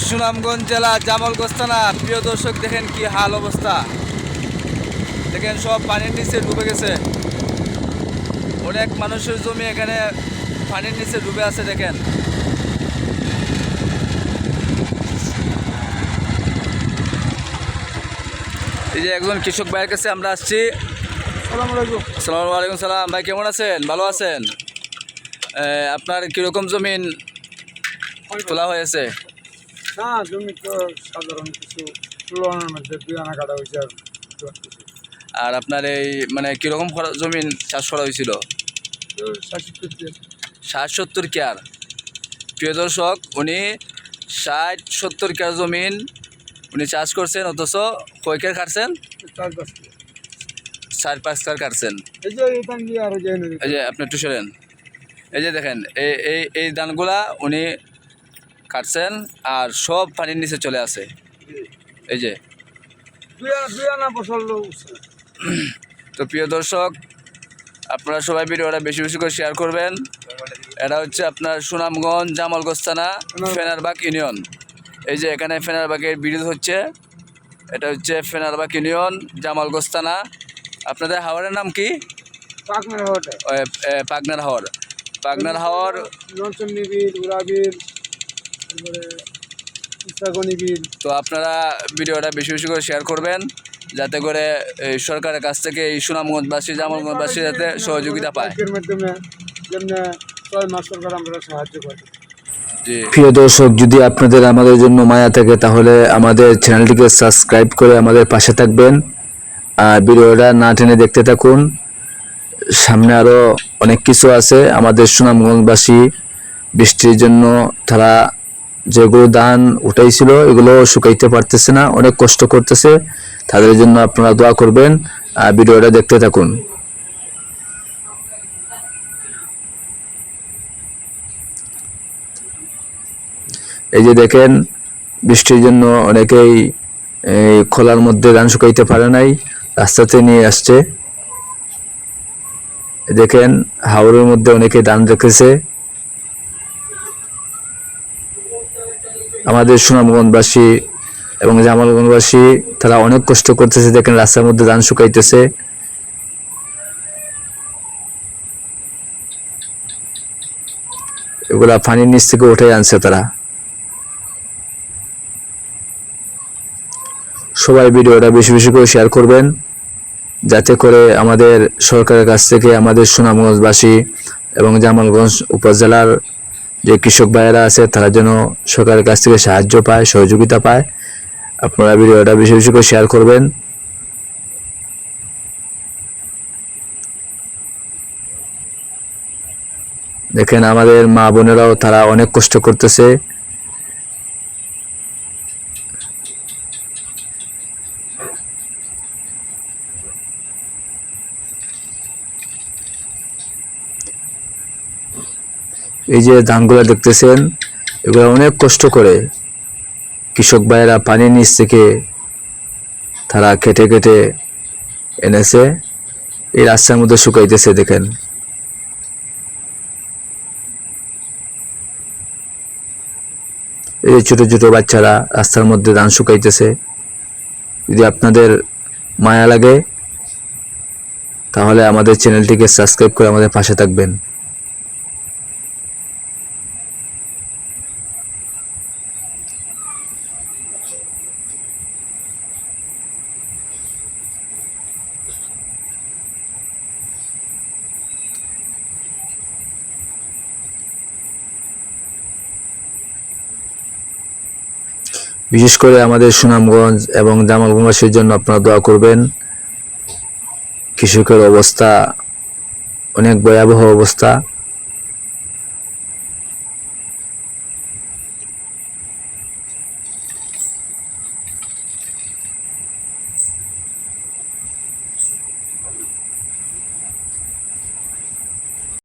সুনামগঞ্জ জেলা জামালগঞ্জ থানা। প্রিয় দর্শক দেখেন কি হাল অবস্থা, দেখেন সব পানির নিচে ডুবে গেছে। অনেক মানুষের জমি এখানে পানির নিচে ডুবে আছে। দেখেন এই যে একজন কৃষক ভাইয়ের কাছে আমরা আসছি। আসসালামু আলাইকুম সালাম। ভাই কেমন আছেন? ভালো আছেন? আপনার কীরকম জমিন তোলা হয়েছে? না, জমি তো সাধারণ কিছু তুলনার মধ্যে 2 আনা কাটা হয়েছে। আর আপনার এই মানে কীরকম জমিন চাষ করা হয়েছিল? 60-70 কেয়ার। প্রিয় দর্শক, উনি 60-70 কেয়ার জমিন উনি চাষ করছেন, অথচ কয় কেয়ার কাটছেন? 4-5 কেয়ার কাটছেন। এই যে আপনি একটু সরেন। এই যে দেখেন এই ধানগুলা উনি কাটছেন আর সব পানির নিচে চলে আসে। এই যে 2 আনা ফসল। তো প্রিয় দর্শক, আপনারা সবাই ভিডিওটা বেশি বেশি করে শেয়ার করবেন। এটা হচ্ছে আপনার সুনামগঞ্জ জামালগঞ্জ থানা, ফেনারবাগ ইউনিয়ন। এই যে এখানে ফেনারবাগের ব্রিজ হচ্ছে, এটা হচ্ছে ফেনারবাগ ইউনিয়ন, জামালগঞ্জ থানা। আপনাদের হাওরের নাম কি? পাগনার হাওর। পাগনার হাওর তো আপনারা ভিডিওটা বেশি বেশি করে শেয়ার করবেন, যাতে করে এই সরকারের কাছ থেকে এই সুনামগঞ্জবাসী জামালগঞ্জবাসী যাতে সহযোগিতা পায়। প্রিয় দর্শক, যদি আপনাদের আমাদের জন্য মায়া থাকে তাহলে আমাদের চ্যানেলটিকে সাবস্ক্রাইব করে আমাদের পাশে থাকবেন। আর ভিডিওটা না টেনে দেখতে থাকুন, সামনে আরও অনেক কিছু আছে। আমাদের সুনামগঞ্জবাসী বৃষ্টির জন্য তারা যেগুলো ধান উঠাইছিল এগুলো শুকাইতে পারতেছে না, অনেক কষ্ট করতেছে। তাদের জন্য আপনারা দোয়া করবেন আর ভিডিওটা দেখতে থাকুন। এই যে দেখেন, বৃষ্টির জন্য অনেকেই এই খোলার মধ্যে ধান শুকাইতে পারে নাই, রাস্তাতে নিয়ে আসছে। দেখেন হাওরের মধ্যে অনেকে ধান রেখেছে। আমাদের সুনামগঞ্জবাসী এবং জামালগঞ্জবাসী তারা অনেক কষ্ট করতেছে। দেখেন রাস্তার মধ্যে ধান শুকাইতেছে। এগুলা পানির নিচ থেকে উঠে আনছে তারা। সবাই ভিডিওটা বেশি বেশি করে শেয়ার করবেন, যাতে করে আমাদের সরকারের কাছ থেকে আমাদের সুনামগঞ্জবাসী এবং জামালগঞ্জ উপজেলার যে কৃষক ভাইয়েরা আছে তারা যেন সরকারের কাছ থেকে সাহায্য পায়, সহযোগিতা পায়। আপনারা ভিডিওটা বেশি বেশি করে শেয়ার করবেন। দেখেন আমাদের মা বোনেরাও তারা অনেক কষ্ট করতেছে। এই যে ধানগুলা দেখতেছেন, এগুলো অনেক কষ্ট করে কৃষক ভাইয়েরা পানির নিচ থেকে তারা কেটে কেটে এনেছে, এই রাস্তার মধ্যে শুকাইতেছে। দেখেন এই ছোট ছোট বাচ্চারা রাস্তার মধ্যে ধান শুকাইতেছে। যদি আপনাদের মায়া লাগে তাহলে আমাদের চ্যানেলটিকে সাবস্ক্রাইব করে আমাদের পাশে থাকবেন। বিশেষ করে আমাদের সুনামগঞ্জ এবং জামালগঞ্জবাসীর জন্য আপনারা দোয়া করবেন। কৃষকের অবস্থা অনেক ভয়াবহ অবস্থা।